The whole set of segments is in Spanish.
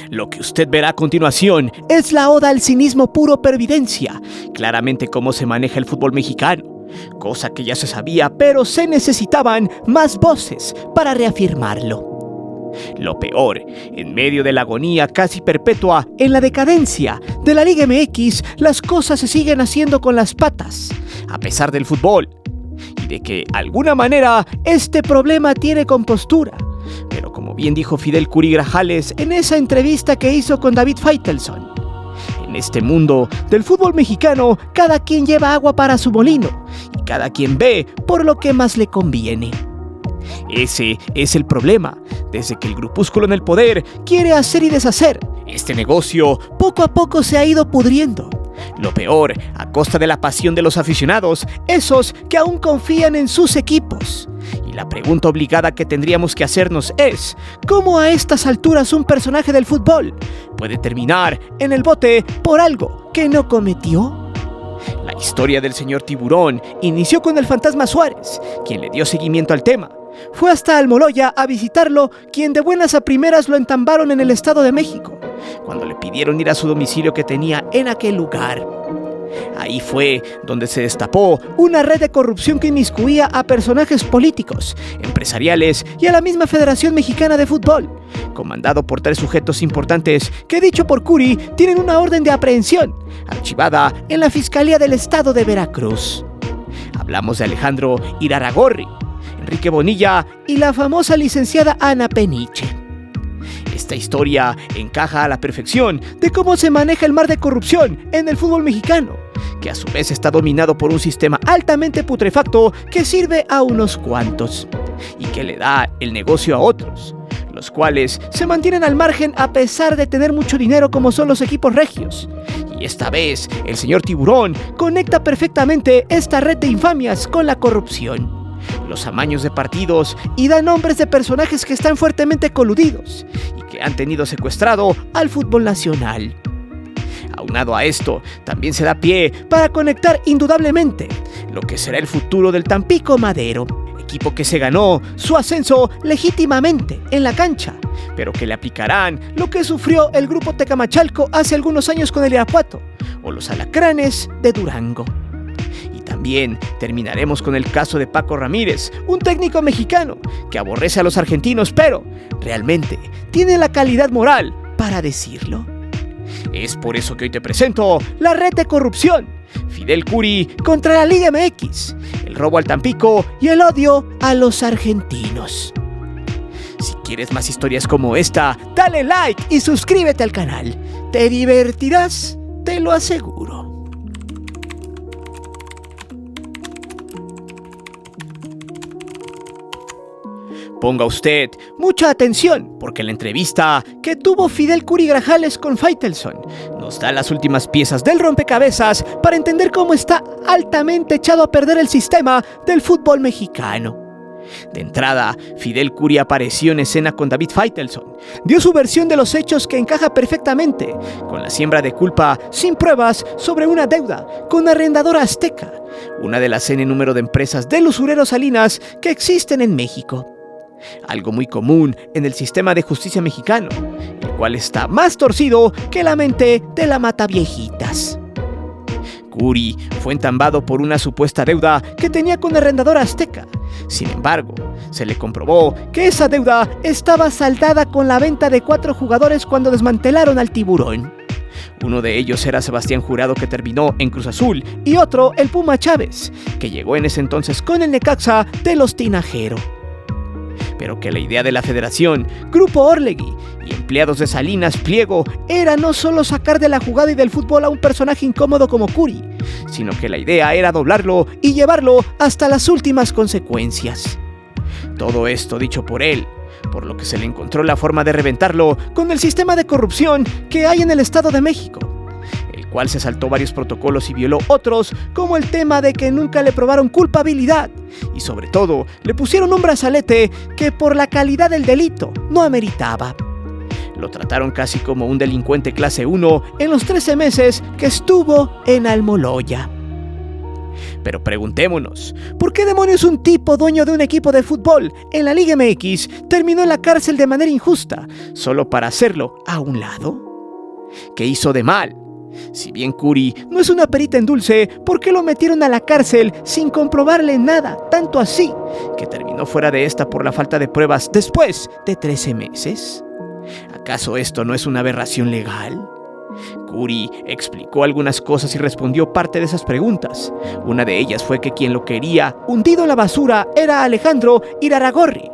Lo que usted verá a continuación es la oda al cinismo puro per evidencia, claramente cómo se maneja el fútbol mexicano, cosa que ya se sabía, pero se necesitaban más voces para reafirmarlo. Lo peor, en medio de la agonía casi perpetua, en la decadencia de la Liga MX, las cosas se siguen haciendo con las patas, a pesar del fútbol, y de que, de alguna manera, este problema tiene compostura. Pero como bien dijo Fidel Curi Grajales en esa entrevista que hizo con David Faitelson, en este mundo del fútbol mexicano, cada quien lleva agua para su molino y cada quien ve por lo que más le conviene. Ese es el problema, desde que el grupúsculo en el poder quiere hacer y deshacer. Este negocio poco a poco se ha ido pudriendo. Lo peor, a costa de la pasión de los aficionados, esos que aún confían en sus equipos. Y la pregunta obligada que tendríamos que hacernos es, ¿cómo a estas alturas un personaje del fútbol puede terminar en el bote por algo que no cometió? La historia del señor Tiburón inició con el fantasma Suárez, quien le dio seguimiento al tema. Fue hasta Almoloya a visitarlo, quien de buenas a primeras lo entambaron en el Estado de México, cuando le pidieron ir a su domicilio que tenía en aquel lugar. Ahí fue donde se destapó una red de corrupción que inmiscuía a personajes políticos, empresariales y a la misma Federación Mexicana de Fútbol, comandado por 3 sujetos importantes que, dicho por Curi, tienen una orden de aprehensión, archivada en la Fiscalía del Estado de Veracruz. Hablamos de Alejandro Irarrágorri, Enrique Bonilla y la famosa licenciada Ana Peniche. Esta historia encaja a la perfección de cómo se maneja el mar de corrupción en el fútbol mexicano, que a su vez está dominado por un sistema altamente putrefacto que sirve a unos cuantos y que le da el negocio a otros, los cuales se mantienen al margen a pesar de tener mucho dinero, como son los equipos regios. Y esta vez el señor Tiburón conecta perfectamente esta red de infamias con la corrupción, los amaños de partidos, y da nombres de personajes que están fuertemente coludidos y que han tenido secuestrado al fútbol nacional. Aunado a esto, también se da pie para conectar indudablemente lo que será el futuro del Tampico Madero, equipo que se ganó su ascenso legítimamente en la cancha, pero que le aplicarán lo que sufrió el grupo Tecamachalco hace algunos años con el Irapuato o los Alacranes de Durango. También terminaremos con el caso de Paco Ramírez, un técnico mexicano que aborrece a los argentinos, pero realmente tiene la calidad moral para decirlo. Es por eso que hoy te presento la red de corrupción, Fidel Curi contra la Liga MX, el robo al Tampico y el odio a los argentinos. Si quieres más historias como esta, dale like y suscríbete al canal. Te divertirás, te lo aseguro. Ponga usted mucha atención, porque la entrevista que tuvo Fidel Curi Grajales con Faitelson nos da las últimas piezas del rompecabezas para entender cómo está altamente echado a perder el sistema del fútbol mexicano. De entrada, Fidel Curi apareció en escena con David Faitelson, dio su versión de los hechos que encaja perfectamente con la siembra de culpa sin pruebas sobre una deuda con Arrendadora Azteca, una de las N número de empresas del usurero Salinas que existen en México. Algo muy común en el sistema de justicia mexicano, el cual está más torcido que la mente de la Mataviejitas. Curi fue entambado por una supuesta deuda que tenía con Arrendadora Azteca. Sin embargo, se le comprobó que esa deuda estaba saldada con la venta de 4 jugadores cuando desmantelaron al Tiburón. Uno de ellos era Sebastián Jurado, que terminó en Cruz Azul, y otro, el Puma Chávez, que llegó en ese entonces con el Necaxa de los Tinajero. Pero que la idea de la Federación, Grupo Orlegui y empleados de Salinas Pliego era no solo sacar de la jugada y del fútbol a un personaje incómodo como Curi, sino que la idea era doblarlo y llevarlo hasta las últimas consecuencias. Todo esto dicho por él, por lo que se le encontró la forma de reventarlo con el sistema de corrupción que hay en el Estado de México, el cual se saltó varios protocolos y violó otros, como el tema de que nunca le probaron culpabilidad y sobre todo le pusieron un brazalete que por la calidad del delito no ameritaba. Lo trataron casi como un delincuente clase 1 en los 13 meses que estuvo en Almoloya. Pero preguntémonos, ¿por qué demonios un tipo dueño de un equipo de fútbol en la Liga MX terminó en la cárcel de manera injusta, solo para hacerlo a un lado? ¿Qué hizo de mal? Si bien Curi no es una perita en dulce, ¿por qué lo metieron a la cárcel sin comprobarle nada? Tanto así, que terminó fuera de esta por la falta de pruebas después de 13 meses. ¿Acaso esto no es una aberración legal? Curi explicó algunas cosas y respondió parte de esas preguntas. Una de ellas fue que quien lo quería hundido en la basura era Alejandro Irarrágorri,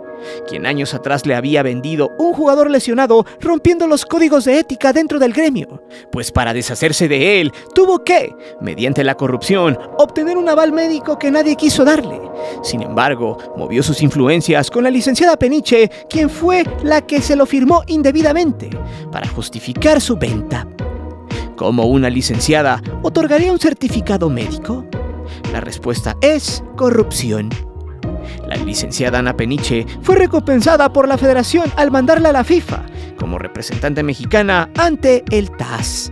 quien años atrás le había vendido un jugador lesionado rompiendo los códigos de ética dentro del gremio. Pues para deshacerse de él, tuvo que, mediante la corrupción, obtener un aval médico que nadie quiso darle. Sin embargo, movió sus influencias con la licenciada Peniche, quien fue la que se lo firmó indebidamente, para justificar su venta. ¿Cómo una licenciada otorgaría un certificado médico? La respuesta es corrupción. La licenciada Ana Peniche fue recompensada por la federación al mandarla a la FIFA como representante mexicana ante el TAS.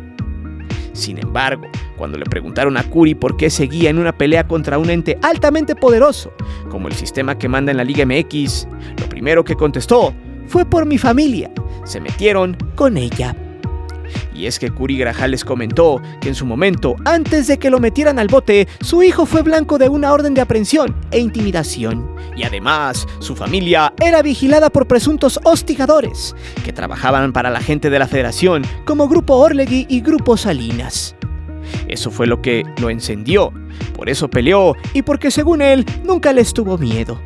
Sin embargo, cuando le preguntaron a Curi por qué seguía en una pelea contra un ente altamente poderoso, como el sistema que manda en la Liga MX, lo primero que contestó fue por mi familia. Se metieron con ella. Y es que Curi Grajales comentó que en su momento, antes de que lo metieran al bote, su hijo fue blanco de una orden de aprehensión e intimidación. Y además, su familia era vigilada por presuntos hostigadores que trabajaban para la gente de la federación, como Grupo Orlegui y Grupo Salinas. Eso fue lo que lo encendió, por eso peleó y porque según él nunca les tuvo miedo.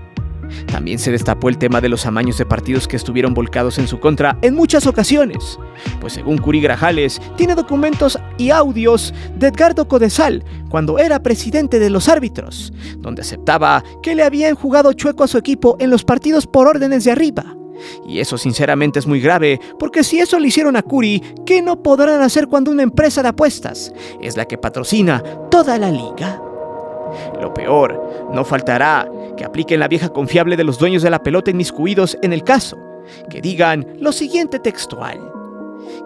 También se destapó el tema de los amaños de partidos que estuvieron volcados en su contra en muchas ocasiones, pues según Curi Grajales, tiene documentos y audios de Edgardo Codesal cuando era presidente de los árbitros, donde aceptaba que le habían jugado chueco a su equipo en los partidos por órdenes de arriba. Y eso sinceramente es muy grave, porque si eso le hicieron a Curi, ¿qué no podrán hacer cuando una empresa de apuestas es la que patrocina toda la liga? Lo peor, no faltará que apliquen la vieja confiable de los dueños de la pelota inmiscuidos en el caso, que digan lo siguiente textual: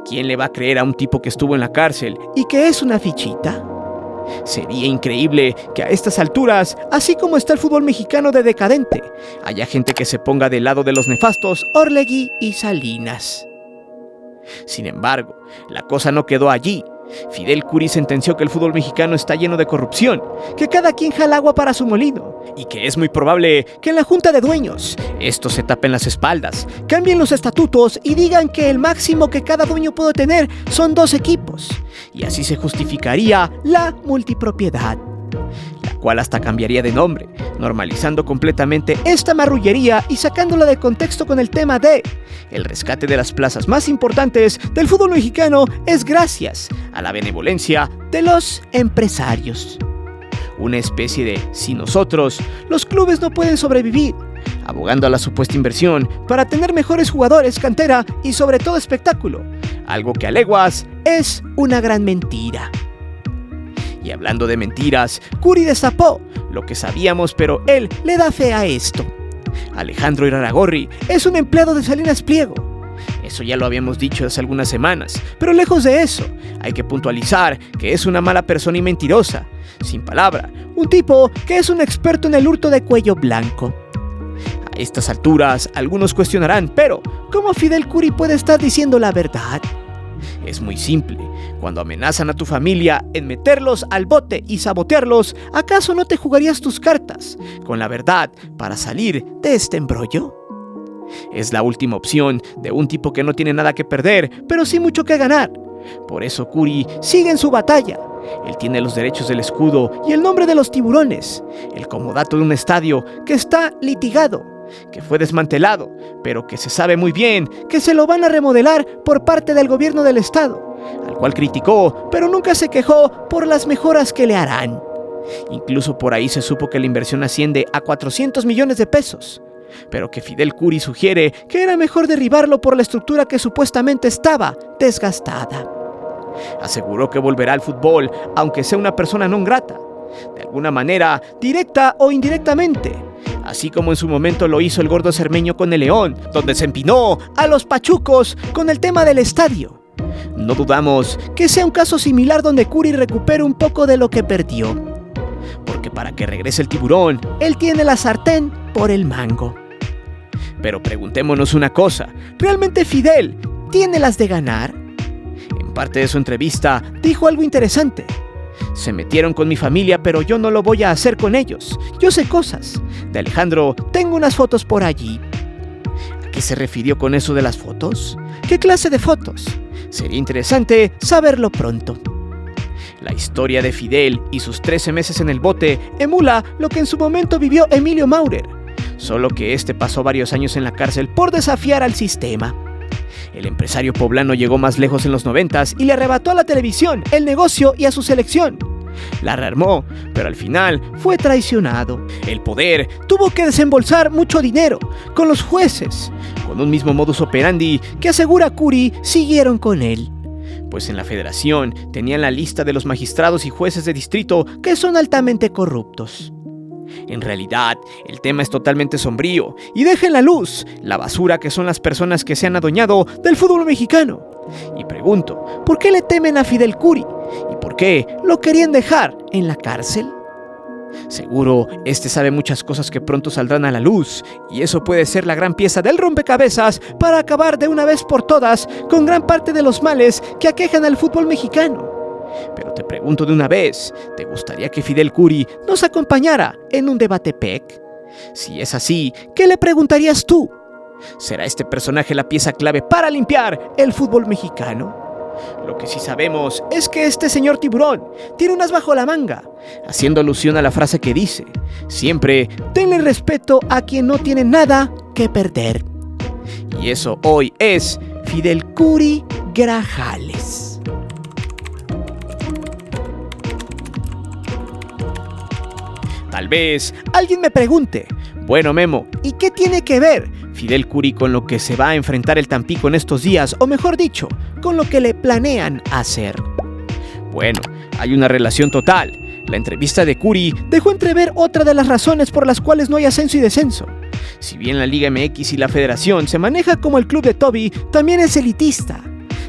¿quién le va a creer a un tipo que estuvo en la cárcel y que es una fichita? Sería increíble que a estas alturas, así como está el fútbol mexicano de decadente, haya gente que se ponga del lado de los nefastos Orlegui y Salinas. Sin embargo, la cosa no quedó allí. Fidel Curi sentenció que el fútbol mexicano está lleno de corrupción, que cada quien jala agua para su molino y que es muy probable que en la junta de dueños estos se tapen las espaldas, cambien los estatutos y digan que el máximo que cada dueño puede tener son 2 equipos, y así se justificaría la multipropiedad, la cual hasta cambiaría de nombre, normalizando completamente esta marrullería y sacándola de contexto con el tema de el rescate de las plazas más importantes del fútbol mexicano es gracias a la benevolencia de los empresarios. Una especie de si nosotros, los clubes no pueden sobrevivir, abogando a la supuesta inversión para tener mejores jugadores, cantera y sobre todo espectáculo, algo que a leguas es una gran mentira. Y hablando de mentiras, Curi destapó lo que sabíamos, pero él le da fe a esto. Alejandro Irarrágorri es un empleado de Salinas Pliego. Eso ya lo habíamos dicho hace algunas semanas, pero lejos de eso, hay que puntualizar que es una mala persona y mentirosa, sin palabra, un tipo que es un experto en el hurto de cuello blanco. A estas alturas, algunos cuestionarán, pero ¿cómo Fidel Curi puede estar diciendo la verdad? Es muy simple. Cuando amenazan a tu familia en meterlos al bote y sabotearlos, ¿acaso no te jugarías tus cartas con la verdad para salir de este embrollo? Es la última opción de un tipo que no tiene nada que perder, pero sí mucho que ganar. Por eso Curi sigue en su batalla. Él tiene los derechos del escudo y el nombre de los tiburones, el comodato de un estadio que está litigado, que fue desmantelado, pero que se sabe muy bien que se lo van a remodelar por parte del gobierno del estado, al cual criticó, pero nunca se quejó por las mejoras que le harán. Incluso por ahí se supo que la inversión asciende a 400 millones de pesos, pero que Fidel Curi sugiere que era mejor derribarlo por la estructura que supuestamente estaba desgastada. Aseguró que volverá al fútbol, aunque sea una persona non grata, de alguna manera, directa o indirectamente, así como en su momento lo hizo el gordo cermeño con el León, donde se empinó a los pachucos con el tema del estadio. No dudamos que sea un caso similar donde Curi recupere un poco de lo que perdió, porque para que regrese el tiburón, él tiene la sartén por el mango. Pero preguntémonos una cosa, ¿realmente Fidel tiene las de ganar? En parte de su entrevista dijo algo interesante. Se metieron con mi familia, pero yo no lo voy a hacer con ellos. Yo sé cosas. De Alejandro tengo unas fotos por allí. ¿A qué se refirió con eso de las fotos? ¿Qué clase de fotos? Sería interesante saberlo pronto. La historia de Fidel y sus 13 meses en el bote emula lo que en su momento vivió Emilio Maurer, solo que este pasó varios años en la cárcel por desafiar al sistema. El empresario poblano llegó más lejos en los 90s y le arrebató a la televisión, el negocio y a su selección. La rearmó, pero al final fue traicionado. El poder tuvo que desembolsar mucho dinero con los jueces, con un mismo modus operandi que asegura Curi siguieron con él. Pues en la federación tenían la lista de los magistrados y jueces de distrito que son altamente corruptos. En realidad, el tema es totalmente sombrío y deja en la luz la basura que son las personas que se han adueñado del fútbol mexicano. Y pregunto, ¿por qué le temen a Fidel Curi? ¿Y por qué lo querían dejar en la cárcel? Seguro, este sabe muchas cosas que pronto saldrán a la luz, y eso puede ser la gran pieza del rompecabezas para acabar de una vez por todas con gran parte de los males que aquejan al fútbol mexicano. Pero te pregunto de una vez, ¿te gustaría que Fidel Curi nos acompañara en un debate PEC? Si es así, ¿qué le preguntarías tú? ¿Será este personaje la pieza clave para limpiar el fútbol mexicano? Lo que sí sabemos es que este señor tiburón tiene un as bajo la manga, haciendo alusión a la frase que dice: siempre tenle respeto a quien no tiene nada que perder. Y eso hoy es Fidel Curi Grajales. Tal vez alguien me pregunte, bueno Memo, ¿y qué tiene que ver Fidel Curi con lo que se va a enfrentar el Tampico en estos días, o mejor dicho, con lo que le planean hacer? Bueno, hay una relación total. La entrevista de Curi dejó entrever otra de las razones por las cuales no hay ascenso y descenso. Si bien la Liga MX y la Federación se maneja como el club de Toby, también es elitista.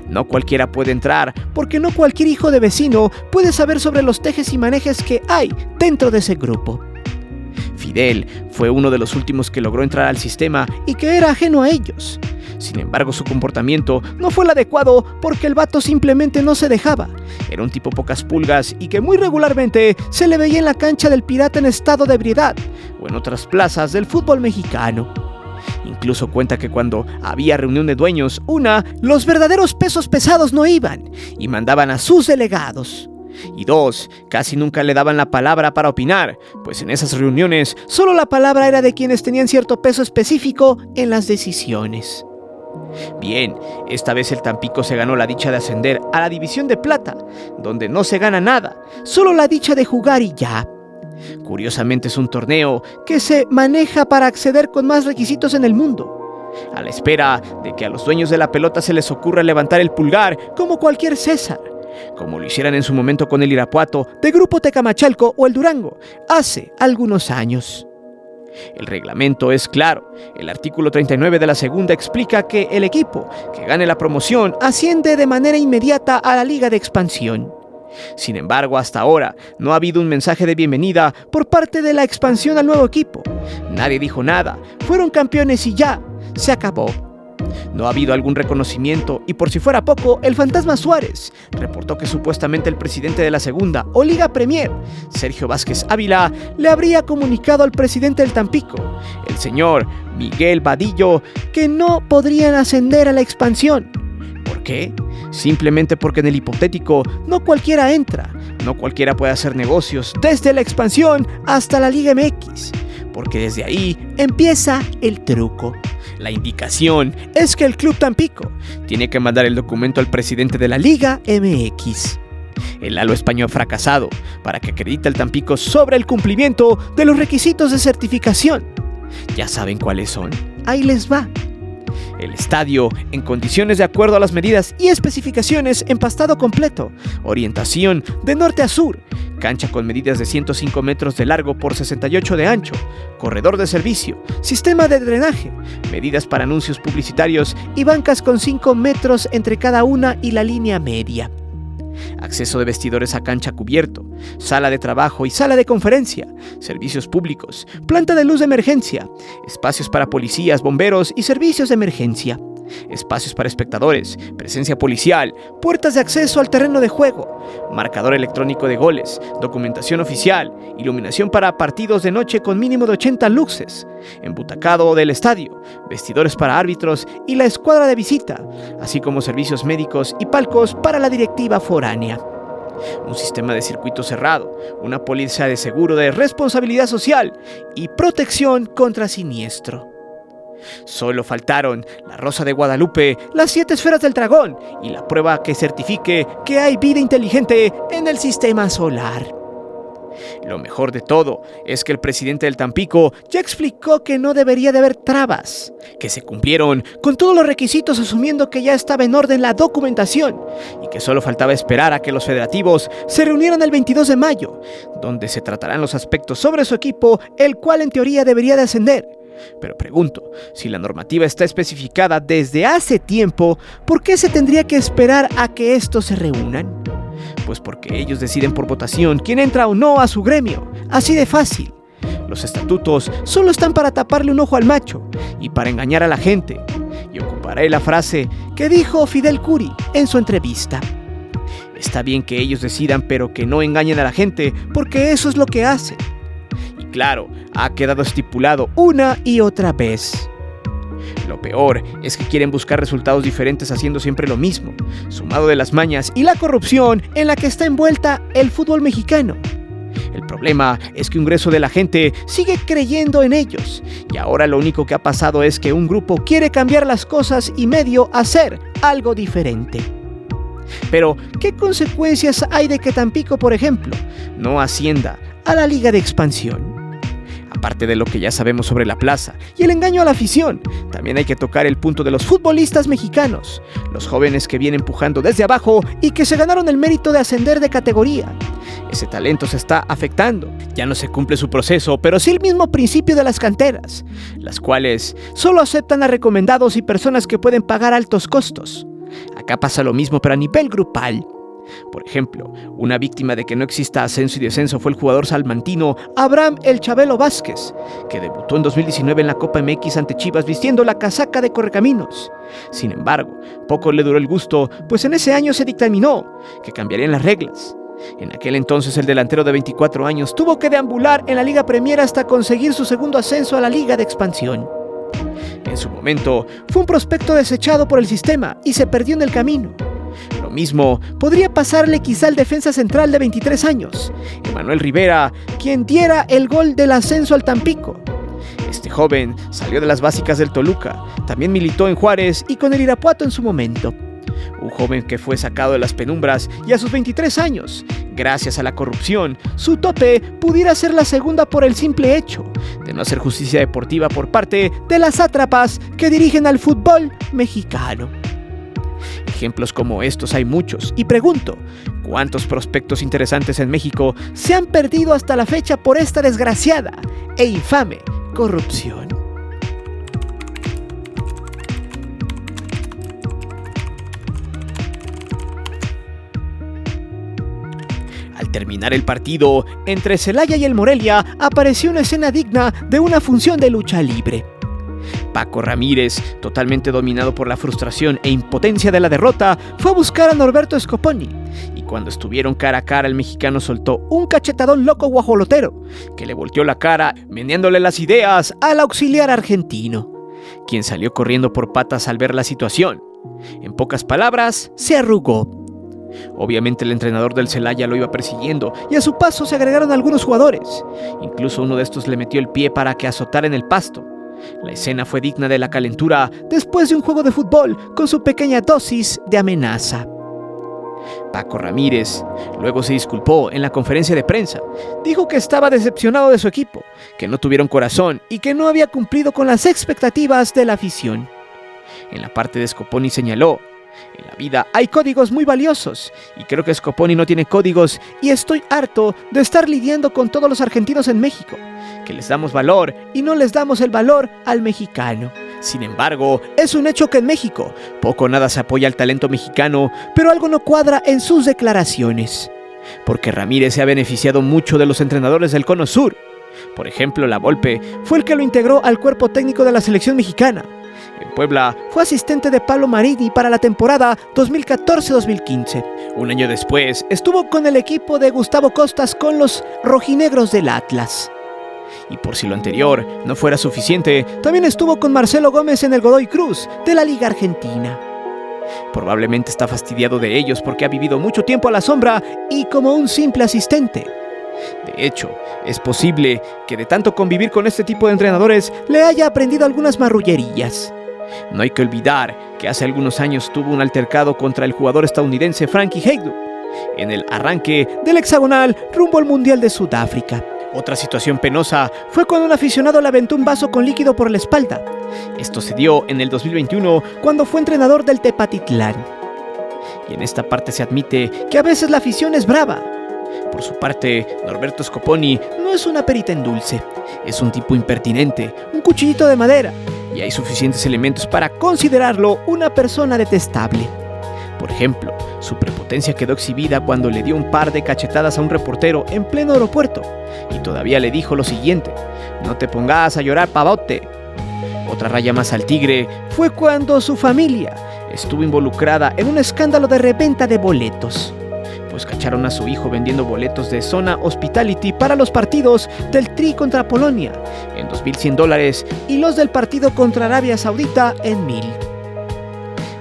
No cualquiera puede entrar, porque no cualquier hijo de vecino puede saber sobre los tejes y manejes que hay dentro de ese grupo. Fidel fue uno de los últimos que logró entrar al sistema y que era ajeno a ellos. Sin embargo, su comportamiento no fue el adecuado porque el vato simplemente no se dejaba. Era un tipo pocas pulgas y que muy regularmente se le veía en la cancha del Pirata en estado de ebriedad o en otras plazas del fútbol mexicano. Incluso cuenta que cuando había reunión de dueños, los verdaderos pesos pesados no iban y mandaban a sus delegados. Y 2, casi nunca le daban la palabra para opinar, pues en esas reuniones solo la palabra era de quienes tenían cierto peso específico en las decisiones. Bien, esta vez el Tampico se ganó la dicha de ascender a la División de Plata, donde no se gana nada, solo la dicha de jugar y ya. Curiosamente es un torneo que se maneja para acceder con más requisitos en el mundo, a la espera de que a los dueños de la pelota se les ocurra levantar el pulgar como cualquier César, como lo hicieran en su momento con el Irapuato, de Grupo Tecamachalco o el Durango, hace algunos años. El reglamento es claro. El artículo 39 de la segunda explica que el equipo que gane la promoción asciende de manera inmediata a la Liga de Expansión. Sin embargo, hasta ahora no ha habido un mensaje de bienvenida por parte de la expansión al nuevo equipo. Nadie dijo nada, fueron campeones y ya, se acabó. No ha habido algún reconocimiento y por si fuera poco, el Fantasma Suárez reportó que supuestamente el presidente de la segunda o Liga Premier, Sergio Vázquez Ávila, le habría comunicado al presidente del Tampico, el señor Miguel Vadillo, que no podrían ascender a la expansión. ¿Por qué? Simplemente porque en el hipotético no cualquiera entra, no cualquiera puede hacer negocios desde la expansión hasta la Liga MX, porque desde ahí empieza el truco. La indicación es que el Club Tampico tiene que mandar el documento al presidente de la Liga MX. El halo español fracasado para que acredite al Tampico sobre el cumplimiento de los requisitos de certificación. ¿Ya saben cuáles son? Ahí les va. El estadio en condiciones de acuerdo a las medidas y especificaciones empastado completo, orientación de norte a sur, cancha con medidas de 105 metros de largo por 68 de ancho, corredor de servicio, sistema de drenaje, medidas para anuncios publicitarios y bancas con 5 metros entre cada una y la línea media. acceso de vestidores a cancha cubierto, sala de trabajo y sala de conferencia, servicios públicos, planta de luz de emergencia, espacios para policías, bomberos y servicios de emergencia, espacios para espectadores, presencia policial, puertas de acceso al terreno de juego, marcador electrónico de goles, documentación oficial, iluminación para partidos de noche con mínimo de 80 luces, embutacado del estadio, vestidores para árbitros y la escuadra de visita, así como servicios médicos y palcos para la directiva foránea. Un sistema de circuito cerrado, una póliza de seguro de responsabilidad social y protección contra siniestro. Solo faltaron la Rosa de Guadalupe, las 7 esferas del dragón y la prueba que certifique que hay vida inteligente en el sistema solar. Lo mejor de todo es que el presidente del Tampico ya explicó que no debería de haber trabas, que se cumplieron con todos los requisitos asumiendo que ya estaba en orden la documentación y que solo faltaba esperar a que los federativos se reunieran el 22 de mayo, donde se tratarán los aspectos sobre su equipo, el cual en teoría debería de ascender. Pero pregunto, si la normativa está especificada desde hace tiempo, ¿por qué se tendría que esperar a que estos se reúnan? Pues porque ellos deciden por votación quién entra o no a su gremio, así de fácil. Los estatutos solo están para taparle un ojo al macho y para engañar a la gente. Y ocuparé la frase que dijo Fidel Curi en su entrevista. Está bien que ellos decidan, pero que no engañen a la gente, porque eso es lo que hacen. Y claro, ha quedado estipulado una y otra vez. Lo peor es que quieren buscar resultados diferentes haciendo siempre lo mismo, sumado de las mañas y la corrupción en la que está envuelta el fútbol mexicano. El problema es que un grueso de la gente sigue creyendo en ellos, y ahora lo único que ha pasado es que un grupo quiere cambiar las cosas y medio hacer algo diferente. Pero, ¿qué consecuencias hay de que Tampico, por ejemplo, no ascienda a la Liga de Expansión? Aparte de lo que ya sabemos sobre la plaza y el engaño a la afición, también hay que tocar el punto de los futbolistas mexicanos, los jóvenes que vienen empujando desde abajo y que se ganaron el mérito de ascender de categoría. Ese talento se está afectando, ya no se cumple su proceso, pero sí el mismo principio de las canteras, las cuales solo aceptan a recomendados y personas que pueden pagar altos costos. Acá pasa lo mismo, pero a nivel grupal. Por ejemplo, una víctima de que no exista ascenso y descenso fue el jugador salmantino Abraham El Chabelo Vázquez, que debutó en 2019 en la Copa MX ante Chivas vistiendo la casaca de Correcaminos. Sin embargo, poco le duró el gusto, pues en ese año se dictaminó que cambiarían las reglas. En aquel entonces el delantero de 24 años tuvo que deambular en la Liga Premier hasta conseguir su segundo ascenso a la Liga de Expansión. En su momento, fue un prospecto desechado por el sistema y se perdió en el camino. Lo mismo podría pasarle quizá al defensa central de 23 años, Emanuel Rivera, quien diera el gol del ascenso al Tampico. Este joven salió de las básicas del Toluca, también militó en Juárez y con el Irapuato en su momento. Un joven que fue sacado de las penumbras y a sus 23 años, gracias a la corrupción, su tope pudiera ser la segunda por el simple hecho de no hacer justicia deportiva por parte de las sátrapas que dirigen al fútbol mexicano. Ejemplos como estos hay muchos, y pregunto, ¿cuántos prospectos interesantes en México se han perdido hasta la fecha por esta desgraciada e infame corrupción? Al terminar el partido entre Celaya y el Morelia, apareció una escena digna de una función de lucha libre. Paco Ramírez, totalmente dominado por la frustración e impotencia de la derrota, fue a buscar a Norberto Scoponi, y cuando estuvieron cara a cara el mexicano soltó un cachetadón loco guajolotero, que le volteó la cara, meneándole las ideas al auxiliar argentino, quien salió corriendo por patas al ver la situación. En pocas palabras, se arrugó. Obviamente el entrenador del Celaya lo iba persiguiendo y a su paso se agregaron algunos jugadores. Incluso uno de estos le metió el pie para que azotara en el pasto. La escena fue digna de la calentura después de un juego de fútbol con su pequeña dosis de amenaza. Paco Ramírez luego se disculpó en la conferencia de prensa. Dijo que estaba decepcionado de su equipo, que no tuvieron corazón y que no había cumplido con las expectativas de la afición. En la parte de Scoponi señaló: en la vida hay códigos muy valiosos y creo que Scoponi no tiene códigos y estoy harto de estar lidiando con todos los argentinos en México, que les damos valor y no les damos el valor al mexicano. Sin embargo, es un hecho que en México poco o nada se apoya al talento mexicano, pero algo no cuadra en sus declaraciones. Porque Ramírez se ha beneficiado mucho de los entrenadores del Cono Sur. Por ejemplo, La Volpe fue el que lo integró al cuerpo técnico de la selección mexicana. En Puebla fue asistente de Pablo Marini para la temporada 2014-2015. Un año después estuvo con el equipo de Gustavo Costas con los rojinegros del Atlas. Y por si lo anterior no fuera suficiente, también estuvo con Marcelo Gómez en el Godoy Cruz de la Liga Argentina. Probablemente está fastidiado de ellos porque ha vivido mucho tiempo a la sombra y como un simple asistente. De hecho, es posible que de tanto convivir con este tipo de entrenadores le haya aprendido algunas marrullerías. No hay que olvidar que hace algunos años tuvo un altercado contra el jugador estadounidense Frankie Hejduk en el arranque del hexagonal rumbo al Mundial de Sudáfrica. Otra situación penosa fue cuando un aficionado le aventó un vaso con líquido por la espalda. Esto se dio en el 2021 cuando fue entrenador del Tepatitlán. Y en esta parte se admite que a veces la afición es brava. Por su parte, Norberto Scoponi no es una perita en dulce. Es un tipo impertinente, un cuchillito de madera, y hay suficientes elementos para considerarlo una persona detestable. Por ejemplo, su prepotencia quedó exhibida cuando le dio un par de cachetadas a un reportero en pleno aeropuerto, y todavía le dijo lo siguiente: "No te pongas a llorar, pavote". Otra raya más al tigre fue cuando su familia estuvo involucrada en un escándalo de reventa de boletos. Pues cacharon a su hijo vendiendo boletos de Zona Hospitality para los partidos del Tri contra Polonia en $2,100 y los del partido contra Arabia Saudita en $1,000.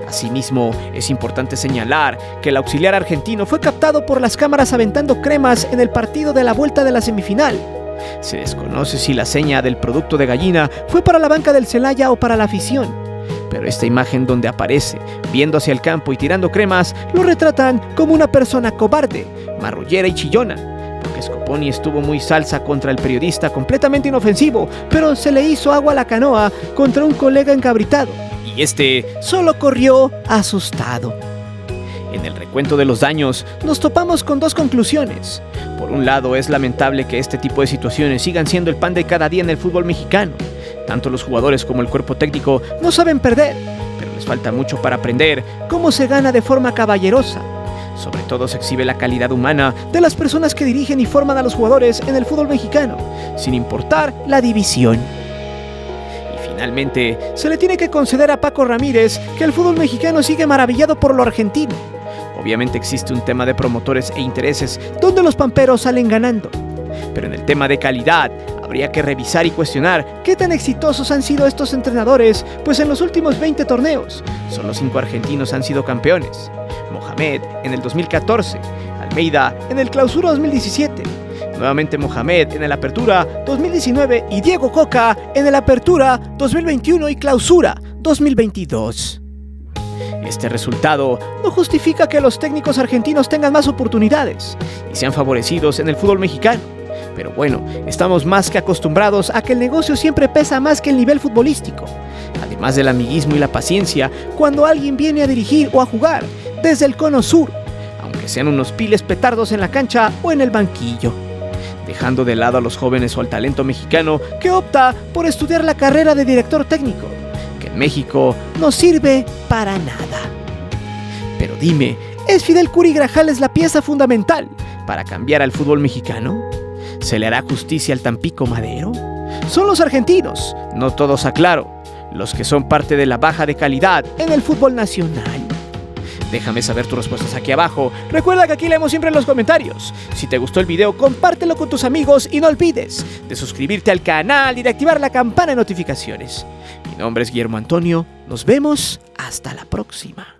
Asimismo, es importante señalar que el auxiliar argentino fue captado por las cámaras aventando cremas en el partido de la vuelta de la semifinal. Se desconoce si la seña del producto de gallina fue para la banca del Celaya o para la afición, pero esta imagen donde aparece viendo hacia el campo y tirando cremas lo retratan como una persona cobarde, marrullera y chillona, porque Scoponi estuvo muy salsa contra el periodista completamente inofensivo, pero se le hizo agua a la canoa contra un colega encabritado, y este solo corrió asustado. En el recuento de los daños, nos topamos con dos conclusiones. Por un lado, es lamentable que este tipo de situaciones sigan siendo el pan de cada día en el fútbol mexicano. Tanto los jugadores como el cuerpo técnico no saben perder, pero les falta mucho para aprender cómo se gana de forma caballerosa. Sobre todo se exhibe la calidad humana de las personas que dirigen y forman a los jugadores en el fútbol mexicano, sin importar la división. Y finalmente, se le tiene que conceder a Paco Ramírez que el fútbol mexicano sigue maravillado por lo argentino. Obviamente existe un tema de promotores e intereses donde los pamperos salen ganando. Pero en el tema de calidad, habría que revisar y cuestionar qué tan exitosos han sido estos entrenadores, pues en los últimos 20 torneos, solo 5 argentinos han sido campeones. Mohamed en el 2014, Almeida en el Clausura 2017, nuevamente Mohamed en el Apertura 2019 y Diego Coca en el Apertura 2021 y Clausura 2022. Este resultado no justifica que los técnicos argentinos tengan más oportunidades y sean favorecidos en el fútbol mexicano. Pero bueno, estamos más que acostumbrados a que el negocio siempre pesa más que el nivel futbolístico. Además del amiguismo y la paciencia cuando alguien viene a dirigir o a jugar desde el Cono Sur, aunque sean unos piles petardos en la cancha o en el banquillo. Dejando de lado a los jóvenes o al talento mexicano que opta por estudiar la carrera de director técnico, que en México no sirve para nada. Pero dime, ¿es Fidel Curi Grajales la pieza fundamental para cambiar al fútbol mexicano? ¿Se le hará justicia al Tampico Madero? Son los argentinos, no todos aclaro, los que son parte de la baja de calidad en el fútbol nacional. Déjame saber tus respuestas aquí abajo. Recuerda que aquí leemos siempre en los comentarios. Si te gustó el video, compártelo con tus amigos y no olvides de suscribirte al canal y de activar la campana de notificaciones. Mi nombre es Guillermo Antonio. Nos vemos hasta la próxima.